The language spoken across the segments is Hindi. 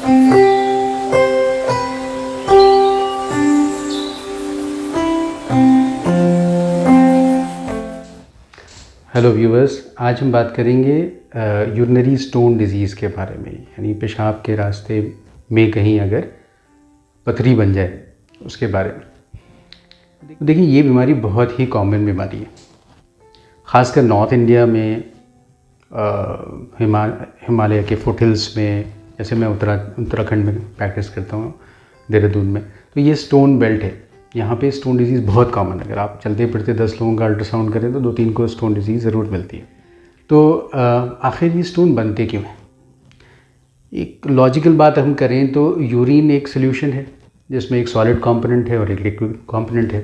हेलो व्यूअर्स, आज हम बात करेंगे यूरिनरी स्टोन डिज़ीज़ के बारे में, यानी पेशाब के रास्ते में कहीं अगर पथरी बन जाए उसके बारे में। देखिए, ये बीमारी बहुत ही कॉमन बीमारी है, ख़ासकर नॉर्थ इंडिया में, हिमालय के फुटहिल्स में। जैसे मैं उत्तराखंड में प्रैक्टिस करता हूँ, देहरादून में, तो ये स्टोन बेल्ट है। यहाँ पे स्टोन डिजीज़ बहुत कॉमन है। अगर आप चलते फिरते 10 लोगों का अल्ट्रासाउंड करें तो 2-3 को स्टोन डिजीज़ ज़रूर मिलती है। तो आखिर ये स्टोन बनते क्यों हैं? एक लॉजिकल बात हम करें तो यूरिन एक सोल्यूशन है जिसमें एक सॉलिड कंपोनेंट है और एक लिक्विड कंपोनेंट है।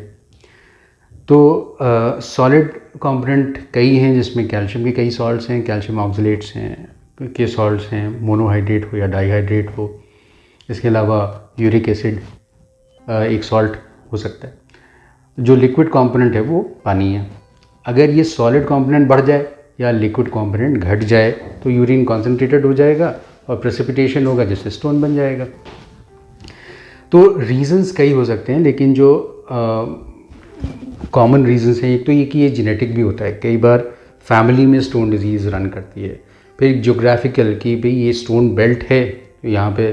तो सॉलिड कंपोनेंट कई हैं, जिसमें कैल्शियम के कई सॉल्ट्स हैं, कैल्शियम ऑक्सलेट्स हैं के सॉल्ट्स हैं, मोनोहाइड्रेट हो या डाईहाइड्रेट हो। इसके अलावा यूरिक एसिड एक सॉल्ट हो सकता है। जो लिक्विड कंपोनेंट है वो पानी है। अगर ये सॉलिड कंपोनेंट बढ़ जाए या लिक्विड कंपोनेंट घट जाए तो यूरिन कॉन्सेंट्रेटेड हो जाएगा और प्रेसिपिटेशन होगा, जिससे स्टोन बन जाएगा। तो रीजंस कई हो सकते हैं, लेकिन जो कॉमन रीजंस हैं, एक तो ये कि ये जेनेटिक भी होता है। कई बार फैमिली में स्टोन डिजीज़ रन करती है। फिर ज्योग्राफिकल, कि भाई ये स्टोन बेल्ट है, यहाँ पे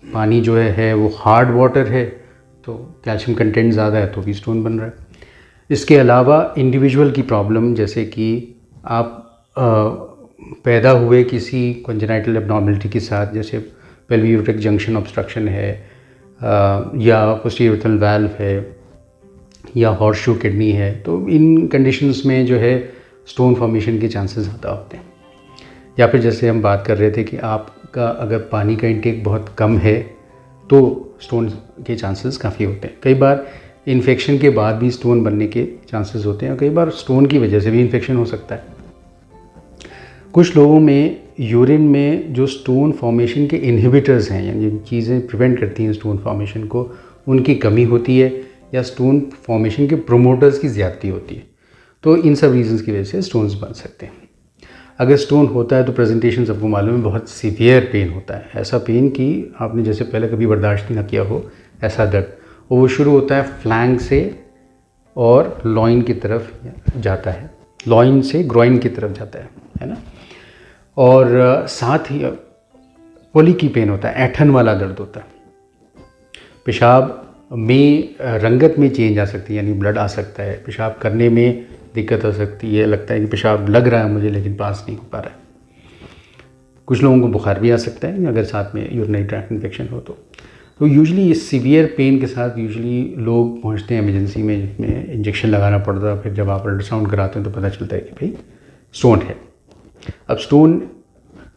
पानी जो है वो हार्ड वाटर है, तो कैल्शियम कंटेंट ज़्यादा है तो भी स्टोन बन रहा है। इसके अलावा इंडिविजुअल की प्रॉब्लम, जैसे कि आप पैदा हुए किसी कंजेनाइटल एब्नॉर्मलिटी के साथ, जैसे पेल्विक यूरेट्रिक जंक्शन ऑब्स्ट्रक्शन है, या पोस्टीरियर यूरेथ्रल वाल्व है, या हॉर्सशू किडनी है, तो इन कंडीशंस में जो है स्टोन फॉर्मेशन के चांसेस ज़्यादा होते हैं। या फिर जैसे हम बात कर रहे थे कि आपका अगर पानी का इंटेक बहुत कम है तो स्टोन के चांसेस काफ़ी होते हैं। कई बार इन्फेक्शन के बाद भी स्टोन बनने के चांसेस होते हैं, और कई बार स्टोन की वजह से भी इन्फेक्शन हो सकता है। कुछ लोगों में यूरिन में जो स्टोन फॉर्मेशन के इनहिबिटर्स हैं, यानी जिन चीज़ें प्रिवेंट करती हैं स्टोन फॉर्मेशन को, उनकी कमी होती है, या स्टोन फॉर्मेशन के प्रोमोटर्स की ज़्यादती होती है। तो इन सब रीजंस की वजह से स्टोन्स बन सकते हैं। अगर स्टोन होता है तो प्रेजेंटेशन सबको मालूम है, बहुत सीवियर पेन होता है। ऐसा पेन कि आपने जैसे पहले कभी बर्दाश्त ही ना किया हो, ऐसा दर्द। और वो शुरू होता है फ्लैंक से और लॉइन की तरफ जाता है, लॉइन से ग्रोइन की तरफ जाता है ना। और साथ ही पोली की पेन होता है, ऐठन वाला दर्द होता है। पेशाब में रंगत में चेंज आ सकती है, यानी ब्लड आ सकता है। पेशाब करने में दिक्कत हो सकती है, लगता है कि पेशाब लग रहा है मुझे लेकिन पास नहीं हो पा रहा है। कुछ लोगों को बुखार भी आ सकता है अगर साथ में यूरिनरी ट्रैक्ट इन्फेक्शन हो तो यूजुअली इस सीवियर पेन के साथ यूजुअली लोग पहुंचते हैं इमरजेंसी में, जिसमें इंजेक्शन लगाना पड़ता है। फिर जब आप अल्ट्रासाउंड कराते हैं तो पता चलता है कि भाई स्टोन है। अब स्टोन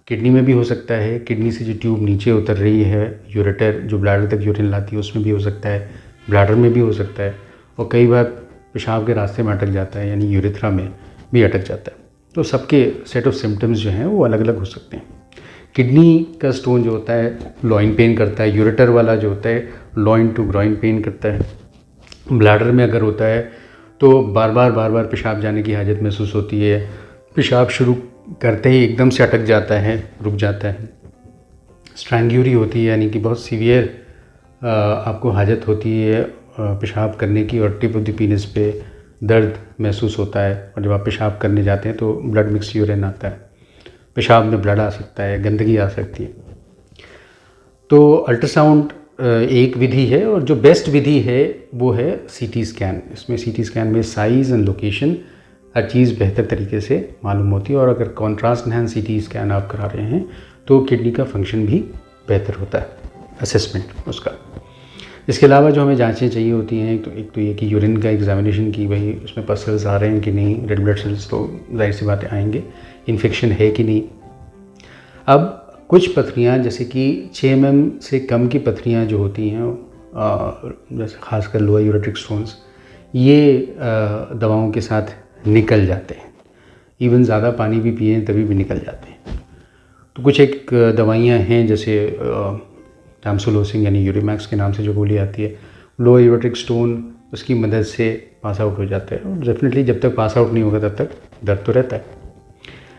किडनी में भी हो सकता है, किडनी से जो ट्यूब नीचे उतर रही है, यूरेटर जो ब्लैडर तक यूरिन लाती है, उसमें भी हो सकता है, ब्लैडर में भी हो सकता है, और कई बार पेशाब के रास्ते में अटक जाता है, यानी यूरेथ्रा में भी अटक जाता है। तो सबके सेट ऑफ सिम्टम्स जो हैं वो अलग अलग हो सकते हैं। किडनी का स्टोन जो होता है लॉइन पेन करता है, यूरेटर वाला जो होता है लॉइन टू ग्रोइन पेन करता है। ब्लैडर में अगर होता है तो बार बार पेशाब जाने की हाजत महसूस होती है, पेशाब शुरू करते ही एकदम से अटक जाता है, रुक जाता है। स्ट्रैंग्यूरी होती है, यानी कि बहुत सीवियर आपको हाजत होती है पेशाब करने की, और टिप ऑफ द पीनस पे दर्द महसूस होता है। और जब आप पेशाब करने जाते हैं तो ब्लड मिक्स यूरिन आता है, पेशाब में ब्लड आ सकता है, गंदगी आ सकती है। तो अल्ट्रासाउंड एक विधि है, और जो बेस्ट विधि है वो है सीटी स्कैन। इसमें सीटी स्कैन में साइज़ एंड लोकेशन हर चीज़ बेहतर तरीके से मालूम होती है, और अगर कॉन्ट्रास्ट एनहांस सीटी स्कैन आप करा रहे हैं तो किडनी का फंक्शन भी बेहतर होता है, असेसमेंट उसका। इसके अलावा जो हमें जांचें चाहिए होती हैं, एक तो ये कि यूरिन का एग्जामिनेशन की भाई उसमें पसल्स आ रहे हैं कि नहीं, रेड ब्लड सेल्स तो जाहिर सी बातें आएंगे, इन्फेक्शन है कि नहीं। अब कुछ पथरियाँ, जैसे कि 6 mm से कम की पथरियाँ जो होती हैं, जैसे खासकर लोअर यूरेट्रिक स्टोन्स, ये दवाओं के साथ निकल जाते हैं। इवन ज़्यादा पानी भी पिए तभी भी निकल जाते हैं। तो कुछ एक दवाइयाँ हैं, जैसे टैमसुलोसिन यानी यूरिमैक्स के नाम से जो गोली आती है, लोअर यूरेट्रिक स्टोन, उसकी मदद से पास आउट हो जाता है। और डेफिनेटली जब तक पास आउट नहीं होगा तब तक दर्द तो रहता है।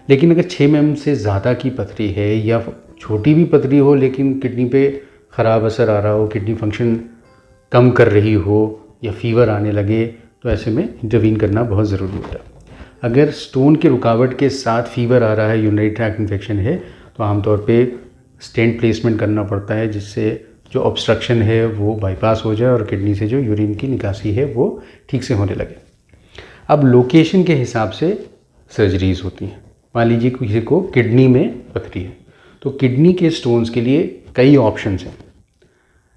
लेकिन अगर 6 mm से ज़्यादा की पथरी है, या छोटी भी पथरी हो लेकिन किडनी पे ख़राब असर आ रहा हो, किडनी फंक्शन कम कर रही हो या फीवर आने लगे, तो ऐसे में इंटरवीन करना बहुत ज़रूरी होता है। अगर स्टोन की रुकावट के साथ फीवर आ रहा है, यूरिनरी ट्रैक्ट इन्फेक्शन है, तो आमतौर पे स्टेंट प्लेसमेंट करना पड़ता है, जिससे जो ऑब्स्ट्रक्शन है वो बाईपास हो जाए और किडनी से जो यूरिन की निकासी है वो ठीक से होने लगे। अब लोकेशन के हिसाब से सर्जरीज़ होती हैं। मान लीजिए किसी को किडनी में पथरी है, तो किडनी के स्टोन्स के लिए कई ऑप्शंस हैं।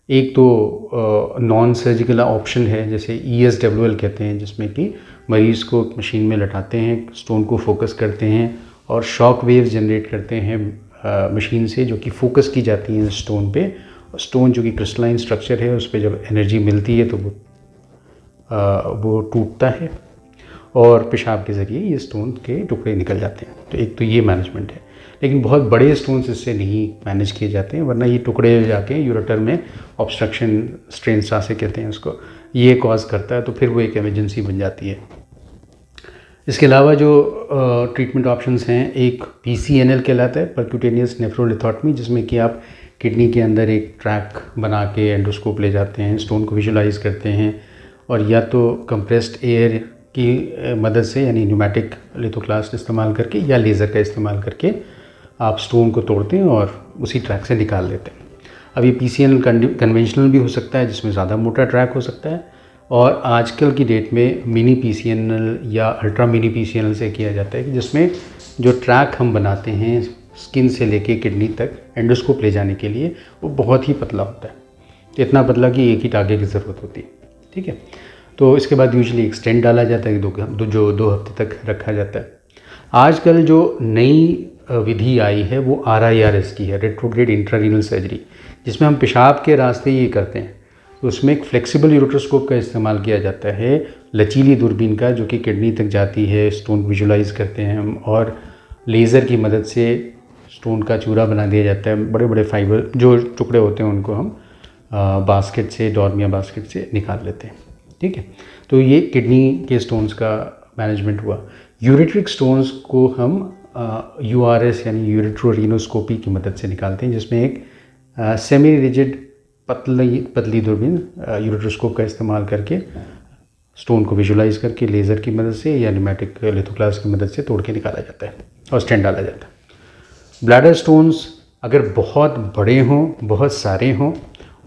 एक तो नॉन सर्जिकल ऑप्शन है, जैसे ESWL कहते हैं, जिसमें कि मरीज़ को मशीन में लटाते हैं, स्टोन को फोकस करते हैं और शॉक वेव्स जनरेट करते हैं मशीन से, जो कि फोकस की जाती हैं स्टोन पे। स्टोन जो कि क्रिस्टलाइन स्ट्रक्चर है, उस पर जब एनर्जी मिलती है तो वो टूटता है और पेशाब के ज़रिए ये स्टोन के टुकड़े निकल जाते हैं। तो एक तो ये मैनेजमेंट है, लेकिन बहुत बड़े स्टोन्स इससे नहीं मैनेज किए जाते हैं, वरना ये टुकड़े जाके यूरेटर में ऑब्स्ट्रक्शन, स्ट्रेन सांसें कहते हैं उसको, ये कॉज करता है, तो फिर वो एक इमरजेंसी बन जाती है। इसके अलावा जो ट्रीटमेंट ऑप्शंस हैं, एक PCNL कहलाता है, परक्यूटेनियस नेफ्रोलिथोटमी, जिसमें कि आप किडनी के अंदर एक ट्रैक बना के एंडोस्कोप ले जाते हैं, स्टोन को विजुलाइज करते हैं और या तो कंप्रेस्ड एयर की मदद से, यानी न्यूमेटिक लिथोक्लास्ट इस्तेमाल करके या लेज़र का इस्तेमाल करके आप स्टोन को तोड़ते हैं और उसी ट्रैक से निकाल लेते हैं। अब ये PCNL कन्वेंशनल भी हो सकता है, जिसमें ज़्यादा मोटा ट्रैक हो सकता है, और आजकल की डेट में मिनी PCNL या अल्ट्रा मिनी PCNL से किया जाता है, कि जिसमें जो ट्रैक हम बनाते हैं स्किन से लेके किडनी तक एंडोस्कोप ले जाने के लिए, वो बहुत ही पतला होता है, इतना पतला कि एक ही टागे की ज़रूरत होती है। ठीक है, तो इसके बाद यूजुअली एक स्टेंट डाला जाता है, जो 2 हफ्ते तक रखा जाता है। आजकल जो नई विधि आई है वो RIRS की है, रेट्रोग्रेड इंट्रारीनल सर्जरी, जिसमें हम पेशाब के रास्ते ये करते हैं। तो उसमें एक फ्लेक्सिबल यूरोट्रोस्कोप का इस्तेमाल किया जाता है, लचीली दूरबीन का, जो कि किडनी तक जाती है, स्टोन विजुलाइज करते हैं हम, और लेज़र की मदद से स्टोन का चूरा बना दिया जाता है। बड़े बड़े फाइबर जो टुकड़े होते हैं उनको हम बास्केट से, डॉर्मिया बास्केट से निकाल लेते हैं। ठीक है, तो ये किडनी के स्टोन्स का मैनेजमेंट हुआ। यूरेट्रिक स्टोन्स को हम URS यानी यूरेट्रोरिनोस्कोपी की मदद से निकालते हैं, जिसमें एक सेमी रिजिड पतली दूरबीन यूरेट्रोस्कोप का इस्तेमाल करके स्टोन को विजुलाइज करके लेज़र की मदद से या न्यूमेटिक लिथोक्लास्ट की मदद से तोड़ के निकाला जाता है और स्टेंट डाला जाता है। ब्लैडर स्टोन्स अगर बहुत बड़े हों, बहुत सारे हों,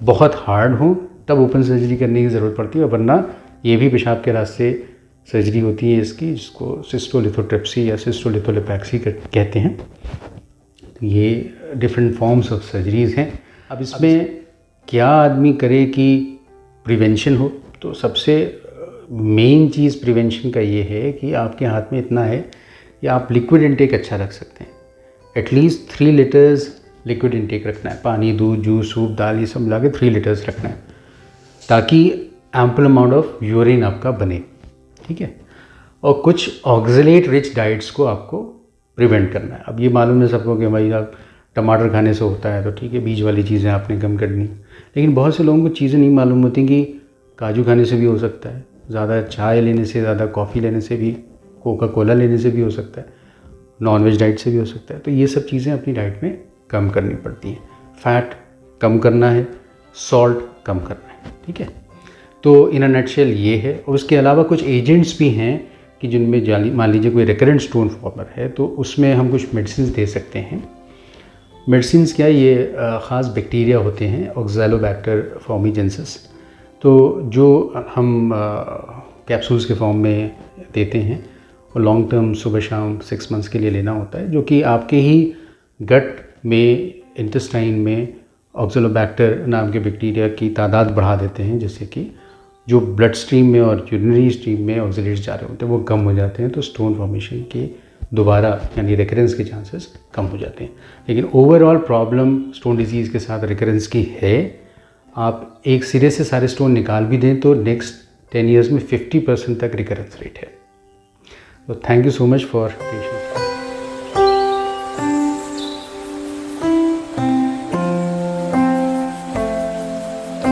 बहुत हार्ड हों, तब ओपन सर्जरी करने की ज़रूरत पड़ती है, वरना ये भी पेशाब के रास्ते सर्जरी होती है इसकी, जिसको सिस्टोलिथोट्रिप्सी या सिस्टोलिथोलिपैक्सी कहते हैं। तो ये डिफरेंट फॉर्म्स ऑफ सर्जरीज़ हैं। अब इसमें क्या आदमी करे कि प्रिवेंशन हो, तो सबसे मेन चीज़ प्रिवेंशन का ये है कि आपके हाथ में इतना है कि आप लिक्विड इंटेक अच्छा रख सकते हैं। एटलीस्ट 3 लीटर्स लिक्विड इंटेक रखना है, पानी, दूध, जूस, सूप, दाल, ये सब मिला के 3 लीटर्स रखना है, ताकि एम्पल अमाउंट ऑफ यूरिन आपका बने। ठीक है, और कुछ ऑक्सलेट रिच डाइट्स को आपको प्रिवेंट करना है। अब ये मालूम है सबको कि भाई आप टमाटर खाने से होता है, तो ठीक है, बीज वाली चीज़ें आपने कम करनी, लेकिन बहुत से लोगों को चीज़ें नहीं मालूम होती कि काजू खाने से भी हो सकता है, ज़्यादा चाय लेने से, ज़्यादा कॉफ़ी लेने से भी, कोका कोला लेने से भी हो सकता है, नॉनवेज डाइट से भी हो सकता है। तो ये सब चीज़ें अपनी डाइट में कम करनी पड़ती हैं। फैट कम करना है, सॉल्ट कम करना है। ठीक है, तो इन अ नटशेल ये है। और उसके अलावा कुछ एजेंट्स भी हैं कि जिनमें मान लीजिए कोई रिकरेंट स्टोन फॉर्मर है, तो उसमें हम कुछ मेडिसिन दे सकते हैं। मेडिसिन्स क्या, ये ख़ास बैक्टीरिया होते हैं, ऑक्ज़ैलोबैक्टर फॉर्मिजेंसिस, तो जो हम कैप्सूल्स के फॉर्म में देते हैं, और लॉन्ग टर्म सुबह शाम 6 मंथ्स के लिए लेना होता है, जो कि आपके ही गट में, इंटेस्टाइन में ऑक्ज़ैलोबैक्टर नाम के बैक्टीरिया की तादाद बढ़ा देते हैं, जिससे कि जो ब्लड स्ट्रीम में और यूरिनरी स्ट्रीम में ऑक्सीलेट्स जा रहे होते हैं वो कम हो जाते हैं, तो स्टोन फॉर्मेशन की दोबारा यानी रिकरेंस के चांसेस कम हो जाते हैं। लेकिन ओवरऑल प्रॉब्लम स्टोन डिजीज़ के साथ रिकरेंस की है। आप एक सिरे से सारे स्टोन निकाल भी दें तो नेक्स्ट 10 ईयर्स में 50% तक रिकरेंस रेट है। तो thank you so much for patience.